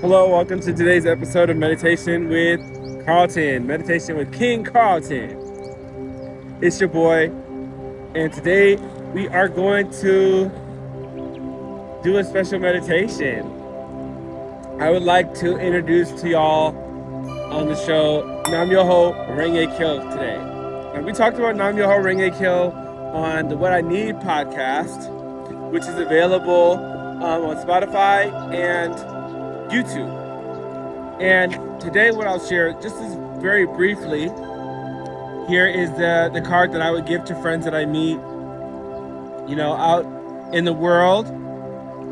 Hello, welcome to today's episode of Meditation with Karlton, Meditation with King Karlton. It's your boy, and today we are going to do a special meditation. I would like to introduce to y'all on the show Nam-Myoho-Renge-Kyo today. And we talked about Nam-Myoho-Renge-Kyo on the What I Need podcast, which is available on Spotify and YouTube. And today what I'll share, just as very briefly, here is the card that I would give to friends that I meet, out in the world.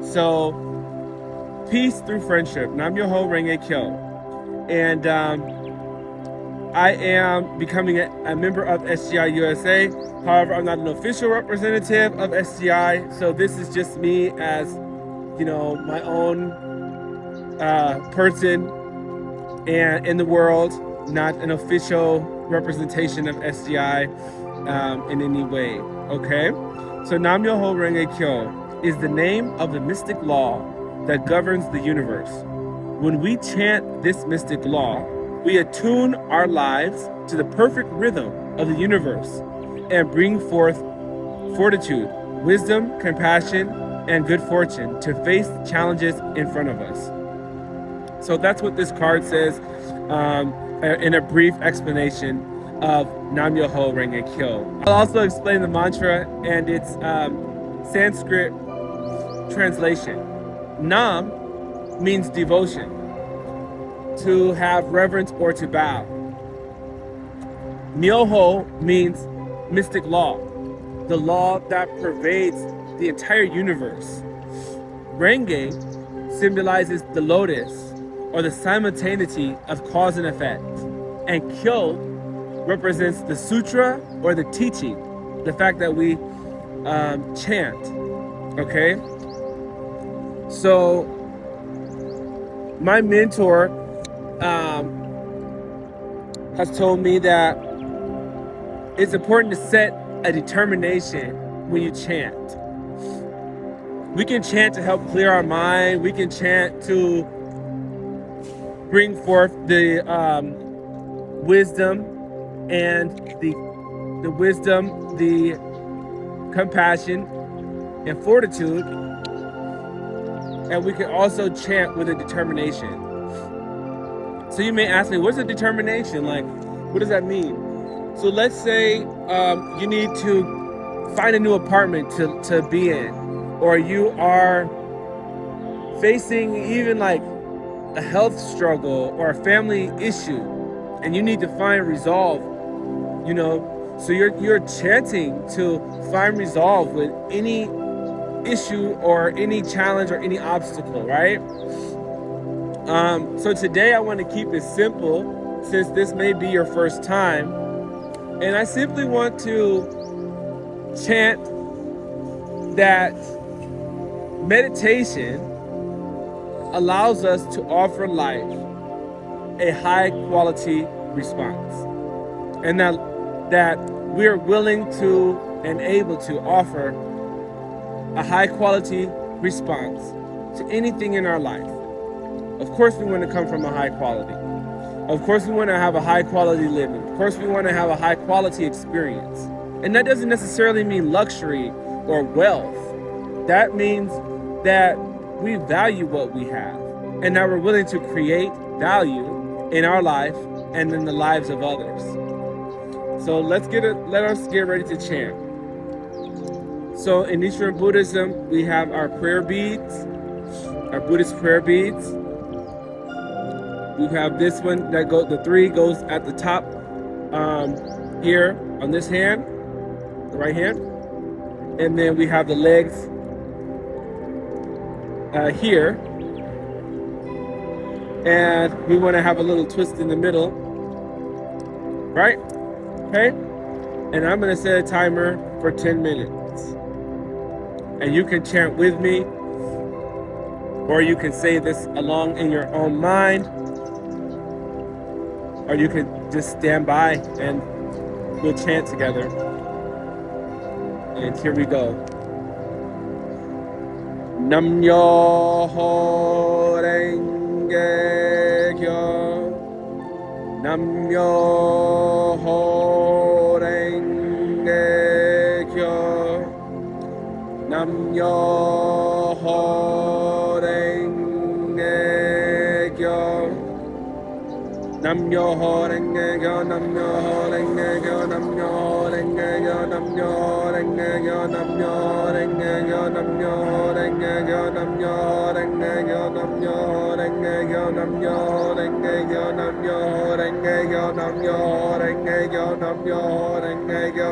So, peace through friendship, Nam-Myoho-Renge-Kyo. And I am becoming a member of SGI-USA. However, I'm not an official representative of SGI, so this is just me as, my own person and in the world, not an official representation of SGI in any way, okay? So Nam-Myoho-Renge-Kyo is the name of the mystic law that governs the universe. When we chant this mystic law, we attune our lives to the perfect rhythm of the universe and bring forth fortitude, wisdom, compassion, and good fortune to face the challenges in front of us. So that's what this card says in a brief explanation of Nam-Myoho-Renge-Kyo. I'll also explain the mantra and its Sanskrit translation. Nam means devotion, to have reverence or to bow. Myoho means mystic law, the law that pervades the entire universe. Renge symbolizes the lotus, or the simultaneity of cause and effect. And Kyo represents the sutra or the teaching, the fact that we chant, okay? So my mentor has told me that it's important to set a determination when you chant. We can chant to help clear our mind. We can chant to bring forth the wisdom and the wisdom, the compassion and fortitude. And we can also chant with a determination. So you may ask me, what's a determination? Like, what does that mean? So let's say you need to find a new apartment to be in, or you are facing even like a health struggle or a family issue, and you need to find resolve, so you're chanting to find resolve with any issue or any challenge or any obstacle, right? So today I want to keep it simple, since this may be your first time, and I simply want to chant that meditation allows us to offer life a high quality response, and that we are willing to and able to offer a high quality response to anything in our life. Of course we want to come from a high quality. Of course we want to have a high quality living. Of course we want to have a high quality experience. And that doesn't necessarily mean luxury or wealth. That means that we value what we have, and that we're willing to create value in our life and in the lives of others. So let us get ready to chant. So in Nichiren Buddhism, we have our prayer beads, our Buddhist prayer beads. We have this one the three goes at the top here on this hand, the right hand, and then we have the legs here, and we want to have a little twist in the middle, right? Okay, and I'm going to set a timer for 10 minutes, and you can chant with me, or you can say this along in your own mind, or you can just stand by and we'll chant together. And here we go. Nam-Myoho-Renge-Kyo. Nam-Myoho-Renge-Kyo. Nam-Myoho-Renge-Kyo. Nam-Myoho-Renge-Kyo. Nam-Myoho-Renge-Kyo. Nam-Myoho-Renge-Kyo. Nam-Myoho-Renge-Kyo. Nam-Myoho-Renge-Kyo. Nam-Myoho-Renge-Kyo. Nam-Myoho-Renge-Kyo. Nam-Myoho-Renge-Kyo. Nam-Myoho-Renge-Kyo. Nam-Myoho-Renge-Kyo. Nam-Myoho-Renge-Kyo. Nam-Myoho-Renge-Kyo. Nam-Myoho-Renge-Kyo.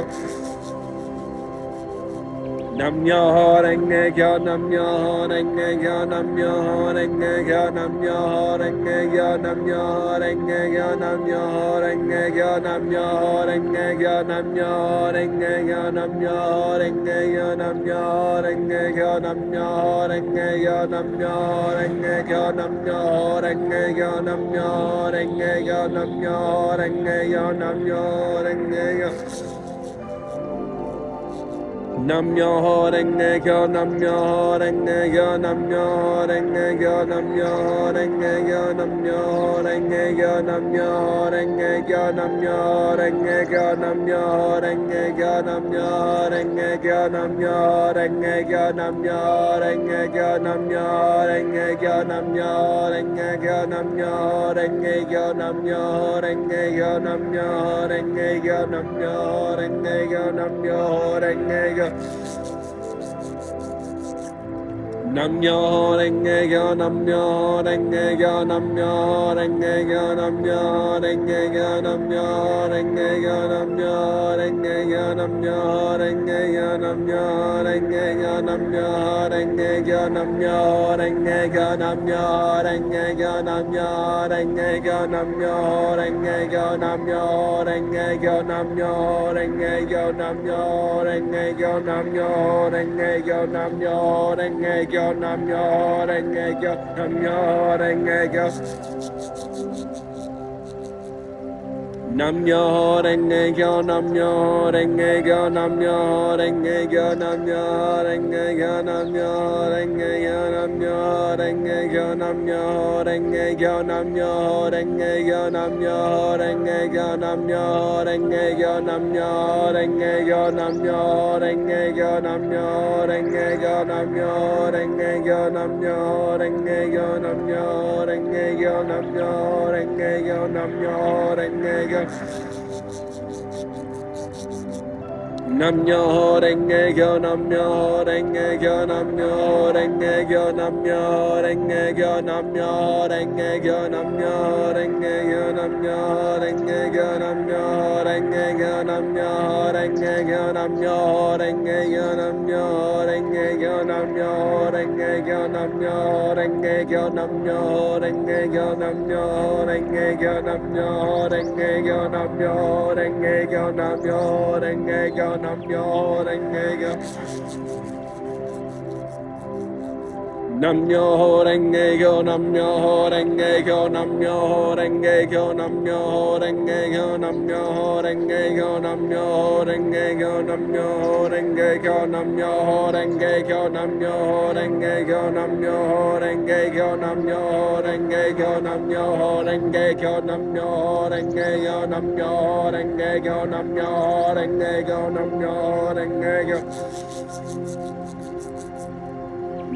Nam-Myoho-Renge-Kyo, Nam-Myoho-Renge-Kyo, Nam-Myoho-Renge-Kyo, Nam-Myoho-Renge-Kyo, Nam-Myoho-Renge-Kyo, Nam-Myoho-Renge-Kyo, Nam-Myoho-Renge-Kyo, Nam-Myoho-Renge-Kyo, Nam-Myoho-Renge-Kyo, Nam-Myoho-Renge-Kyo, Nam-Myoho-Renge-Kyo, Nam-Myoho-Renge-Kyo, Nam-Myoho-Renge-Kyo, Nam-Myoho-Renge-Kyo, Nam-Myoho-Renge-Kyo, Nam-Myoho-Renge-Kyo. Nam-Myoho-Renge-Kyo, Nam-Myoho-Renge-Kyo, Nam-Myoho-Renge-Kyo, Nam-Myoho-Renge-Kyo, Nam-Myoho-Renge-Kyo, Nam-Myoho-Renge-Kyo, Nam-Myoho-Renge-Kyo, Nam-Myoho-Renge-Kyo, Nam-Myoho-Renge-Kyo, Nam-Myoho-Renge-Kyo, Nam-Myoho-Renge-Kyo, Nam-Myoho-Renge-Kyo, Nam-Myoho-Renge-Kyo, Nam-Myoho-Renge-Kyo, Nam-Myoho-Renge-Kyo, Nam-Myoho-Renge-Kyo, Nam-Myoho-Renge-Kyo, Nam-Myoho-Renge-Kyo. Nam-Myoho-Renge-Kyo, Nam-Myoho-Renge-Kyo, Nam-Myoho-Renge-Kyo, Nam-Myoho-Renge-Kyo, Nam-Myoho-Renge-Kyo, Nam-Myoho-Renge-Kyo, Nam-Myoho-Renge-Kyo, Nam-Myoho-Renge-Kyo, Nam-Myoho-Renge-Kyo, Nam-Myoho-Renge-Kyo, Nam-Myoho-Renge-Kyo, Nam-Myoho-Renge-Kyo, Nam-Myoho-Renge-Kyo, Nam-Myoho-Renge-Kyo, Nam-Myoho-Renge-Kyo, Nam-Myoho-Renge-Kyo, Nam-Myoho-Renge-Kyo, Nam-Myoho-Renge-Kyo, Nam-Myoho-Renge-Kyo, Nam-Myoho-Renge-Kyo. Nam-Myoho-Renge-Kyo, Nam-Myoho-Renge-Kyo, Nam-Myoho-Renge-Kyo, Nam-Myoho-Renge-Kyo, Nam-Myoho-Renge-Kyo, Nam-Myoho-Renge-Kyo, Nam-Myoho-Renge-Kyo, Nam-Myoho-Renge-Kyo, Nam-Myoho-Renge-Kyo, Nam-Myoho-Renge-Kyo, Nam-Myoho-Renge-Kyo, Nam-Myoho-Renge-Kyo, Nam-Myoho-Renge-Kyo, Nam-Myoho-Renge-Kyo, Nam-Myoho-Renge-Kyo, Nam-Myoho-Renge-Kyo, Nam-Myoho-Renge-Kyo, Nam-Myoho-Renge-Kyo. Nam-Myoho-Renge-Kyo, Nam-Myoho-Renge-Kyo, Nam-Myoho-Renge-Kyo, Nam-Myoho-Renge-Kyo, Nam-Myoho-Renge-Kyo, Nam-Myoho-Renge-Kyo, Nam-Myoho-Renge-Kyo, Nam-Myoho-Renge-Kyo, Nam-Myoho-Renge-Kyo, Nam-Myoho-Renge-Kyo, Nam-Myoho-Renge-Kyo, Nam-Myoho-Renge-Kyo, Nam-Myoho-Renge-Kyo, Nam-Myoho-Renge-Kyo, Nam-Myoho-Renge-Kyo, Nam-Myoho-Renge-Kyo, Nam-Myoho-Renge-Kyo, Nam-Myoho-Renge-Kyo, Nam-Myoho-Renge-Kyo. Nam-Myoho-Renge-Kyo, Nam-Myoho-Renge-Kyo, Nam-Myoho-Renge-Kyo, Nam-Myoho-Renge-Kyo, Nam-Myoho-Renge-Kyo, Nam-Myoho-Renge-Kyo, Nam-Myoho-Renge-Kyo, Nam-Myoho-Renge-Kyo, Nam-Myoho-Renge-Kyo, Nam-Myoho-Renge-Kyo, Nam-Myoho-Renge-Kyo, Nam-Myoho-Renge-Kyo, Nam-Myoho-Renge-Kyo, Nam-Myoho-Renge-Kyo, Nam-Myoho-Renge-Kyo, Nam-Myoho-Renge-Kyo.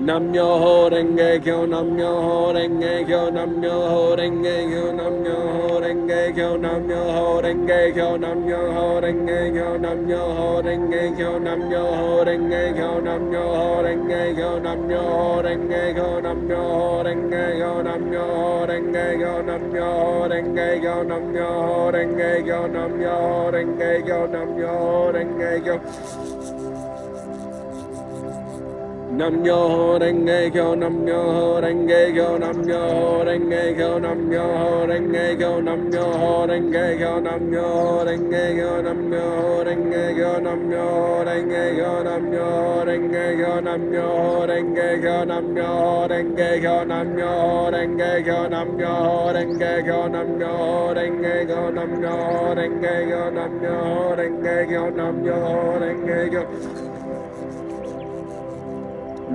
Nam-Myoho-Renge-Kyo, Nam-Myoho-Renge-Kyo, Nam-Myoho-Renge-Kyo, Nam-Myoho-Renge-Kyo, Nam-Myoho-Renge-Kyo, Nam-Myoho-Renge-Kyo, Nam-Myoho-Renge-Kyo, Nam-Myoho-Renge-Kyo, Nam-Myoho-Renge-Kyo, Nam-Myoho-Renge-Kyo, Nam-Myoho-Renge-Kyo, Nam-Myoho-Renge-Kyo, Nam-Myoho-Renge-Kyo, Nam-Myoho-Renge-Kyo, Nam-Myoho-Renge-Kyo, Nam-Myoho-Renge-Kyo. Nam-Myoho-Renge-Kyo, Nam-Myoho-Renge-Kyo, Nam-Myoho-Renge-Kyo, Nam-Myoho-Renge-Kyo, Nam-Myoho-Renge-Kyo, Nam-Myoho-Renge-Kyo, Nam-Myoho-Renge-Kyo, Nam-Myoho-Renge-Kyo, Nam-Myoho-Renge-Kyo, Nam-Myoho-Renge-Kyo, Nam-Myoho-Renge-Kyo, Nam-Myoho-Renge-Kyo, Nam-Myoho-Renge-Kyo, Nam-Myoho-Renge-Kyo, Nam-Myoho-Renge-Kyo, Nam-Myoho-Renge-Kyo, Nam-Myoho-Renge-Kyo.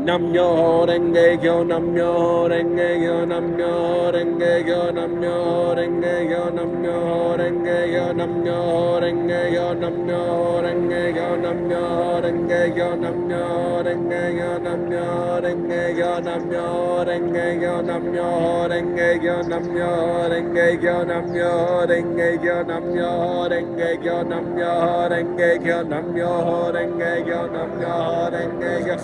Nam-myoho-Renge-Kyo, Nam-myoho-Renge-Kyo, Nam-myoho-Renge-Kyo, Nam-myoho-Renge-Kyo, Nam-myoho-Renge-Kyo, Nam-myoho-Renge-Kyo, Nam-myoho-Renge-Kyo, Nam-myoho-Renge-Kyo, Nam-myoho-Renge-Kyo, Nam-myoho-Renge-Kyo, Nam-myoho-Renge-Kyo, Nam-myoho-Renge-Kyo, Nam-myoho-Renge-Kyo, Nam-myoho-Renge-Kyo, Nam-myoho-Renge-Kyo, Nam-myoho-Renge-Kyo, Nam-myoho-Renge-Kyo, Nam-myoho-Renge-Kyo.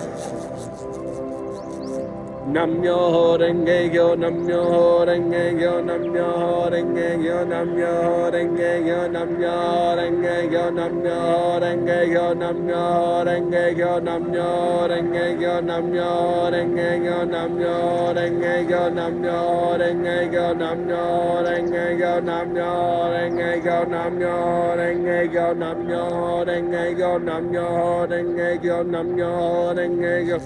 Nam-myoho-Renge-Kyo, Nam-myoho-Renge-Kyo, Nam-myoho-Renge-Kyo, Nam-myoho-Renge-Kyo, Nam-myoho-Renge-Kyo, Nam-myoho-Renge-Kyo, Nam-myoho-Renge-Kyo, Nam-myoho-Renge-Kyo, Nam-myoho-Renge-Kyo, Nam-myoho-Renge-Kyo, Nam-myoho-Renge-Kyo, Nam-myoho-Renge-Kyo, Nam-myoho-Renge-Kyo, Nam-myoho-Renge-Kyo, Nam-myoho-Renge-Kyo, Nam-myoho-Renge-Kyo, Nam-myoho-Renge-Kyo.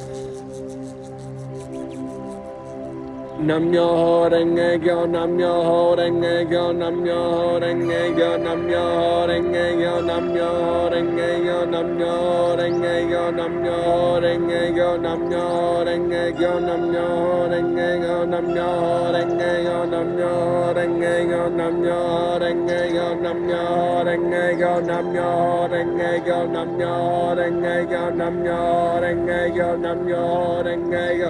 Nam-myoho-Renge-Kyo, Nam-myoho-Renge-Kyo, Nam-myoho-Renge-Kyo, Nam-myoho-Renge-Kyo, Nam-myoho-Renge-Kyo, Nam-myoho-Renge-Kyo, Nam-myoho-Renge-Kyo, Nam-myoho-Renge-Kyo, Nam-myoho-Renge-Kyo, Nam-myoho-Renge-Kyo, Nam-myoho-Renge-Kyo, Nam-myoho-Renge-Kyo, Nam-myoho-Renge-Kyo, Nam-myoho-Renge-Kyo, Nam-myoho-Renge-Kyo, Nam-myoho-Renge-Kyo, Nam-myoho-Renge-Kyo.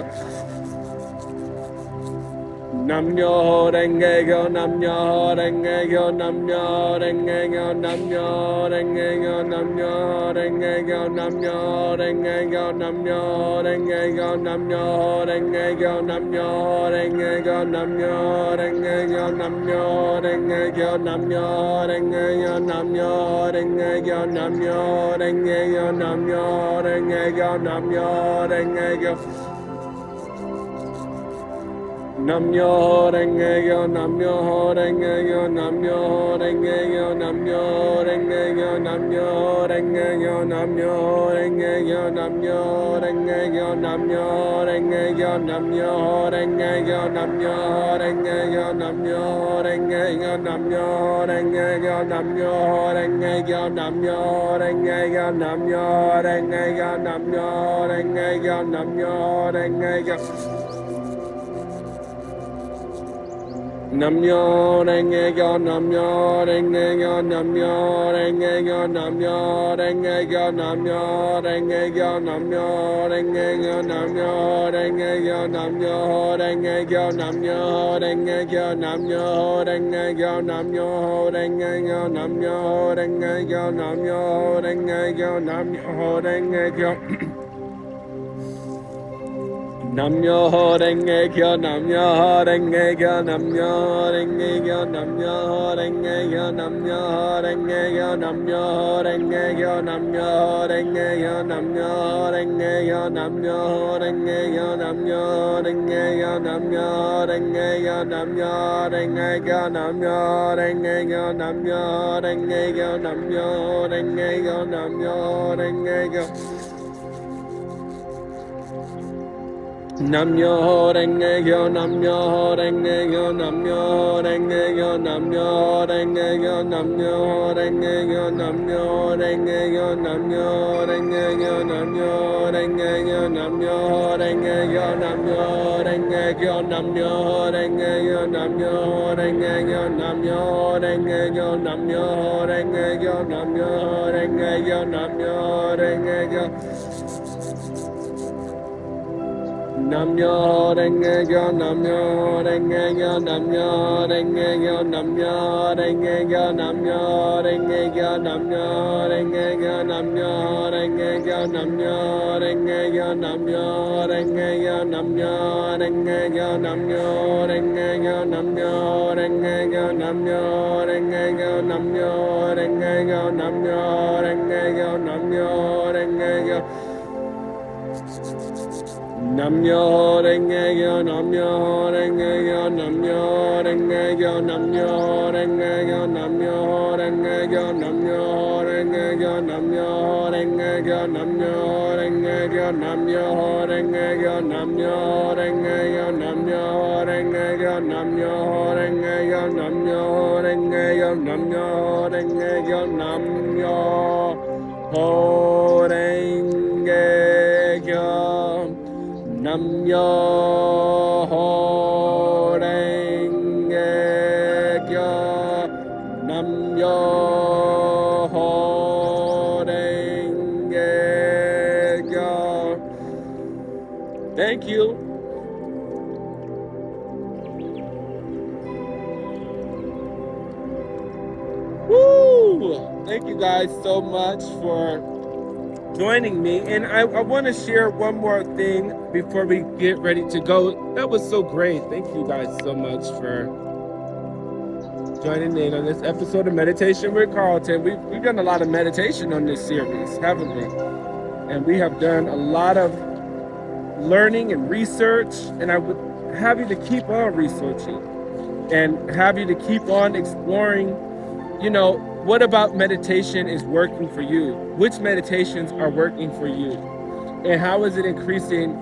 Nam-myoho-Renge-Kyo, Nam-myoho-Renge-Kyo, Nam-myoho-Renge-Kyo, Nam-myoho-Renge-Kyo, Nam-myoho-Renge-Kyo, Nam-myoho-Renge-Kyo, Nam-myoho-Renge-Kyo, Nam-myoho-Renge-Kyo, Nam-myoho-Renge-Kyo, Nam-myoho-Renge-Kyo, Nam-myoho-Renge-Kyo, Nam-myoho-Renge-Kyo, Nam-myoho-Renge-Kyo, Nam-myoho-Renge-Kyo, Nam-myoho-Renge-Kyo, Nam-myoho-Renge-Kyo. Nam-myoho-Renge-Kyo, Nam-myoho-Renge-Kyo, Nam-myoho-Renge-Kyo, Nam-myoho-Renge-Kyo, Nam-myoho-Renge-Kyo, Nam-myoho-Renge-Kyo, Nam-myoho-Renge-Kyo, Nam-myoho-Renge-Kyo, Nam-myoho-Renge-Kyo, Nam-myoho-Renge-Kyo, Nam-myoho-Renge-Kyo, Nam-myoho-Renge-Kyo, Nam-myoho-Renge-Kyo, Nam-myoho-Renge-Kyo, Nam-myoho-Renge-Kyo, Nam-myoho-Renge-Kyo, Nam-myoho-Renge-Kyo. Nam-myoho-Renge-Kyo, Nam-myoho-Renge-Kyo, Nam-myoho-Renge-Kyo, Nam-myoho-Renge-Kyo, Nam-myoho-Renge-Kyo, Nam-myoho-Renge-Kyo, Nam-myoho-Renge-Kyo, Nam-myoho-Renge-Kyo, Nam-myoho-Renge-Kyo, Nam-myoho-Renge-Kyo, Nam-myoho-Renge-Kyo, Nam-myoho-Renge-Kyo, Nam-myoho-Renge-Kyo, Nam-myoho-Renge-Kyo. Nam-myoho-Renge-Kyo, Nam-myoho-Renge-Kyo, Nam-myoho-Renge-Kyo, Nam-myoho-Renge-Kyo, Nam-myoho-Renge-Kyo, Nam-myoho-Renge-Kyo, Nam-myoho-Renge-Kyo, Nam-myoho-Renge-Kyo, Nam-myoho-Renge-Kyo, Nam-myoho-Renge-Kyo, Nam-myoho-Renge-Kyo, Nam-myoho-Renge-Kyo, Nam-myoho-Renge-Kyo, Nam-myoho-Renge-Kyo, Nam-myoho-Renge-Kyo, Nam-myoho-Renge-Kyo. Nam-myoho-Renge-Kyo, Nam-myoho-Renge-Kyo, Nam-myoho-Renge-Kyo, Nam-myoho-Renge-Kyo, Nam-myoho-Renge-Kyo, Nam-myoho-Renge-Kyo, Nam-myoho-Renge-Kyo, Nam-myoho-Renge-Kyo, Nam-myoho-Renge-Kyo, Nam-myoho-Renge-Kyo, Nam-myoho-Renge-Kyo, Nam-myoho-Renge-Kyo, Nam-myoho-Renge-Kyo, Nam-myoho-Renge-Kyo, Nam-myoho-Renge-Kyo, Nam-myoho-Renge-Kyo. Nam-myoho-Renge-Kyo, Nam-myoho-Renge-Kyo, Nam-myoho-Renge-Kyo, Nam-myoho-Renge-Kyo, Nam-myoho-Renge-Kyo, Nam-myoho-Renge-Kyo, Nam-myoho-Renge-Kyo, Nam-myoho-Renge-Kyo, Nam-myoho-Renge-Kyo, Nam-myoho-Renge-Kyo, Nam-myoho-Renge-Kyo, Nam-myoho-Renge-Kyo, Nam-myoho-Renge-Kyo, Nam-myoho-Renge-Kyo, Nam-myoho-Renge-Kyo, Nam-myoho-Renge-Kyo. Nam-myoho-Renge-Kyo, Nam-myoho-Renge-Kyo, Nam-myoho-Renge-Kyo, Nam-myoho-Renge-Kyo, Nam-myoho-Renge-Kyo, Nam-myoho-Renge-Kyo, Nam-myoho-Renge-Kyo, Nam-myoho-Renge-Kyo, Nam-myoho-Renge-Kyo, Nam-myoho-Renge-Kyo, Nam-myoho-Renge-Kyo, Nam-myoho-Renge-Kyo, Nam-myoho-Renge-Kyo, Nam-myoho-Renge-Kyo, Nam-myoho-Renge-Kyo. Nam-Myoho-Renge-Kyo. Nam-Myoho-Renge-Kyo. Thank you. Woo! Thank you guys so much for joining me. And I want to share one more thing before we get ready to go. That was so great. Thank you guys so much for joining in on this episode of Meditation with Karlton. We've done a lot of meditation on this series, haven't we? And we have done a lot of learning and research, and I would have you to keep on researching and have you to keep on exploring, what about meditation is working for you? Which meditations are working for you? And how is it increasing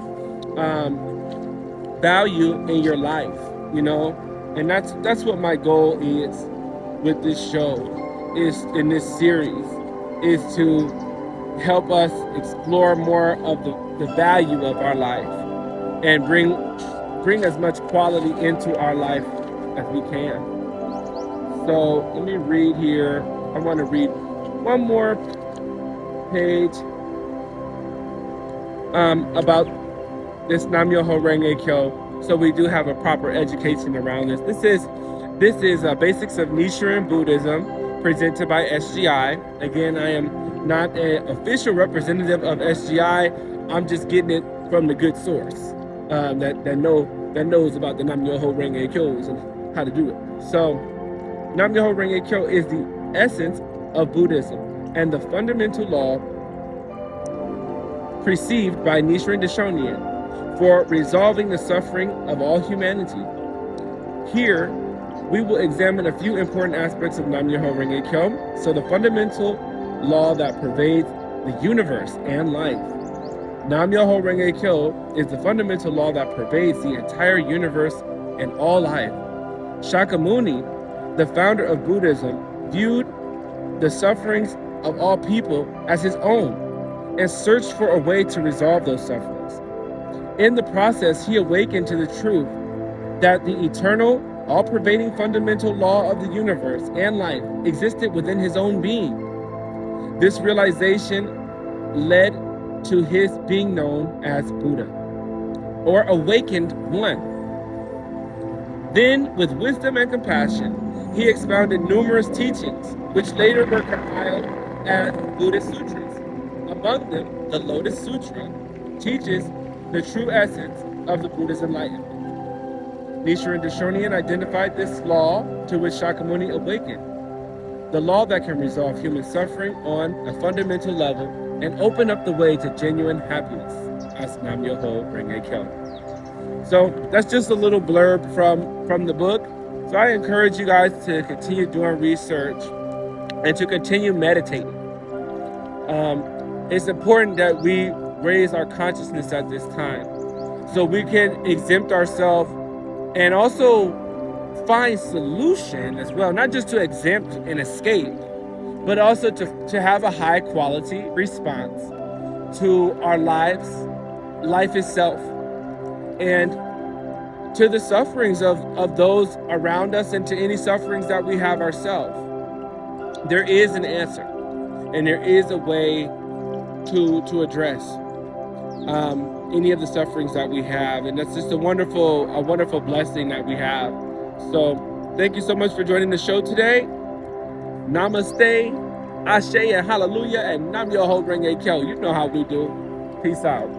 value in your life, And that's what my goal is with this show, is in this series, is to help us explore more of the value of our life and bring as much quality into our life as we can. So let me read here. I want to read one more page about this Nam-Myoho-Renge-Kyo, so we do have a proper education around this. This is Basics of Nichiren Buddhism, presented by SGI. Again, I am not an official representative of SGI. I'm just getting it from the good source that knows about the Nam-Myoho-Renge-Kyos and how to do it. So Nam-Myoho-Renge-Kyo is the essence of Buddhism and the fundamental law perceived by Nichiren Daishonin for resolving the suffering of all humanity. Here, we will examine a few important aspects of Nam-Myoho-Renge-Kyo. So the fundamental law that pervades the universe and life. Nam-Myoho-Renge-Kyo is the fundamental law that pervades the entire universe and all life. Shakyamuni, the founder of Buddhism, viewed the sufferings of all people as his own and searched for a way to resolve those sufferings. In the process, he awakened to the truth that the eternal, all-pervading fundamental law of the universe and life existed within his own being. This realization led to his being known as Buddha, or awakened one. Then, with wisdom and compassion, he expounded numerous teachings, which later were compiled as Lotus Sutras. Among them, the Lotus Sutra teaches the true essence of the Buddha's enlightenment. Nichiren Daishonin identified this law to which Shakyamuni awakened, the law that can resolve human suffering on a fundamental level and open up the way to genuine happiness as Nam-Myoho-Renge-Kyo. So that's just a little blurb from the book. So I encourage you guys to continue doing research and to continue meditating. It's important that we raise our consciousness at this time so we can exempt ourselves and also find solution as well, not just to exempt and escape, but also to have a high quality response to our life itself, and to the sufferings of those around us and to any sufferings that we have ourselves. There is an answer, and there is a way to address any of the sufferings that we have, and that's just a wonderful blessing that we have. So thank you so much for joining the show today. Namaste, Ashe, and hallelujah, and Nam-Myoho-Renge-Kyo. You know how we do. Peace out.